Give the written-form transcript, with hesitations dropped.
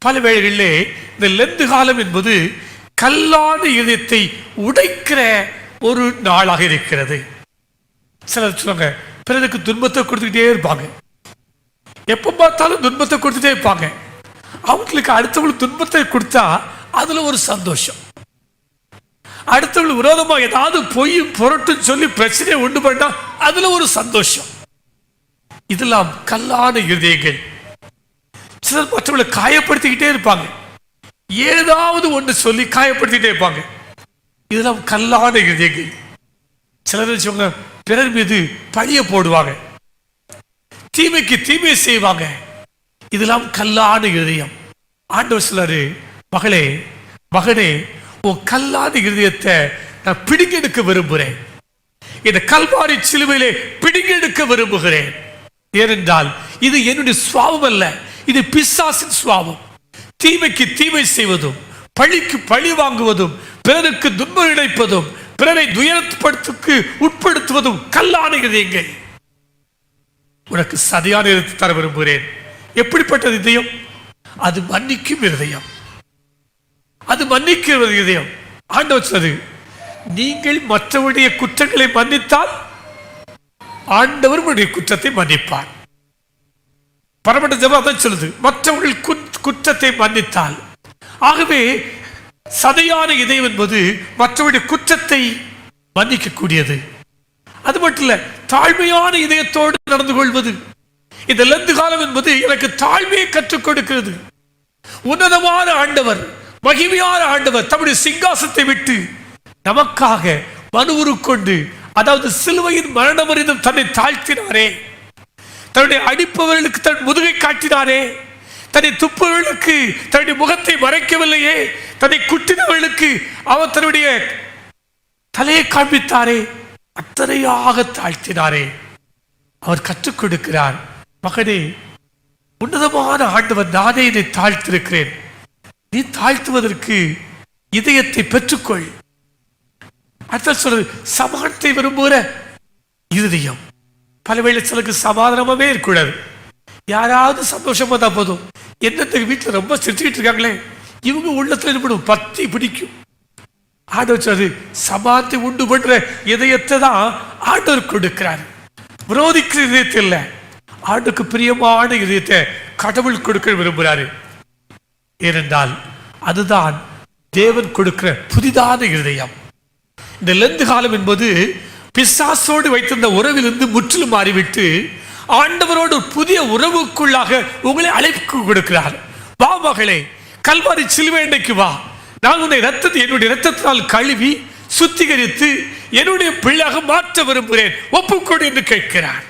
பல வேளைகளிலே இந்த லெந்து காலம் என்பது கல்லான இதயத்தை உடைக்கிற ஒரு நாளாக இருக்கிறது. சிலர் சொல்லுவாங்க, பிறருக்கு துன்பத்தை கொடுத்துக்கிட்டே இருப்பாங்க, எப்ப பார்த்தாலும் துன்பத்தை கொடுத்துட்டே இருப்பாங்க. அவங்களுக்கு அடுத்தவங்களுக்கு துன்பத்தை கொடுத்தா அதுல ஒரு சந்தோஷம், அடுத்தவங்களுக்கு விரோதமா ஏதாவது பொய் புரட்டுன்னு சொல்லி பிரச்சனையை உண்டு பண்ணா அதுல ஒரு சந்தோஷம். இதெல்லாம் கல்லான இருதயங்கள். சிலர் மற்றவங்களை காயப்படுத்திக்கிட்டே இருப்பாங்க, ஏதாவது ஒன்று சொல்லி காயப்படுத்திக்கிட்டே இருப்பாங்க. இதெல்லாம் கல்லான இருதயங்கள். சிலர் பிறர் மீது பழிய போடுவாங்க, தீமைக்கு தீமை செய்வாங்க. இதெல்லாம் கல்லான இருதயம். ஆண்டவர் சொல்றாரு, மகளே மகனே, உன் கல்லான இருதயத்தை நான் பிடிங்கெடுக்க விரும்புகிறேன், இந்த கல்வாரி சிலுவையிலே பிடிங்கெடுக்க விரும்புகிறேன். ஏனென்றால் இது என்னுடைய சுவாபம் அல்ல, இது பிசாசின் சுவாபம். தீமைக்கு தீமை செய்வதும், பழிக்கு பழி வாங்குவதும், பிறருக்கு துன்பம் இழைப்பதும், பிறரை துயரப்படுத்துக்கு உட்படுத்துவதும் கல்லான இதயங்கள். உனக்கு சதையான இதயத்தை தர விரும்புகிறேன். எப்படிப்பட்ட இதயம்? அது மன்னிக்கும் இதயம், அது மன்னிக்கிற இதயம். ஆண்டவர் சொல்றது, நீங்கள் மற்றவருடைய குற்றங்களை மன்னித்தால் ஆண்டவர் உங்களுடைய குற்றத்தை மன்னிப்பார். பரமட்ட ஜெபம் அதான் சொல்லுது, மற்றவர்கள் குற்றத்தை மன்னித்தால். ஆகவே சதையான இதயம் என்பது மற்றவருடைய குற்றத்தை மன்னிக்கக்கூடியது. அது மட்டும் இல்ல, தாழ்மையான இதயத்தோடு நடந்து கொள்வது. இந்த லெந்து காலம் என்பது எனக்கு தாழ்மையை கற்றுக் கொடுக்கிறது. உன்னதமான ஆண்டவர், மகிமையான ஆண்டவர் தம்முடைய சிங்காசனத்தை விட்டு நமக்காக மனு உருக்கொண்டு, அதாவது சிலுவையின் மரணமறிந்தும் தன்னை தாழ்த்தினாரே, தன்னுடைய அடிப்பவர்களுக்கு தன் முதுகை காட்டினாரே, தன்னை துப்பவர்களுக்கு தன்னுடைய முகத்தை மறைக்கவில்லையே, தன்னை குட்டினவர்களுக்கு அவர் தன்னுடைய தலையை காண்பித்தாரே, அத்தனையாக தாழ்த்தினாரே. அவர் கற்றுக் கொடுக்கிறார், மகனே, உன்னதமான ஆண்டவர் நானே என்னை தாழ்த்திருக்கிறேன், நீ தாழ்த்துவதற்கு இதயத்தை பெற்றுக்கொள். அடுத்த சொல்றது, சமாதானத்தை விரும்புகிற இருதயம். பலவேளை சிலருக்கு சமாதானமாவே இருக்கக்கூடாது, யாராவது சந்தோஷமா தான் போதும். என்னத்த வீட்டில் ரொம்ப சிரிச்சுக்கிட்டு இருக்காங்களே, இவங்க உள்ளத்துல இருப்படும் பத்தி பிடிக்கும். ஆண்டவர் சொல்றது, சமாதானத்தை உண்டு பண்ற இதயத்தை தான் ஆண்டவர் கொடுக்கிறார், விரோதிக்கிற இதயத்தை இல்லை. ஆண்டுக்கு பிரியமான இதயத்தை கடவுள் கொடுக்க விரும்புகிறாரு. ஏனென்றால் அதுதான் தேவன் கொடுக்கிற புதிதான இருதயம். இந்த லெந்து காலம் என்பது பிசாசோடு வைத்திருந்த உறவிலிருந்து முற்றிலும் மாறிவிட்டு ஆண்டவரோடு புதிய உறவுக்குள்ளாக உங்களை அழைப்பு கொடுக்கிறார். வா மகளே, கல்வாரி சிலுவை இன்றைக்கு வா, நான் உன்னை என்னுடைய இரத்தத்தினால் கழுவி சுத்திகரித்து என்னுடைய பிள்ளையாக மாற்ற விரும்புகிறேன், ஒப்புக்கொடு என்று கேட்கிறார்.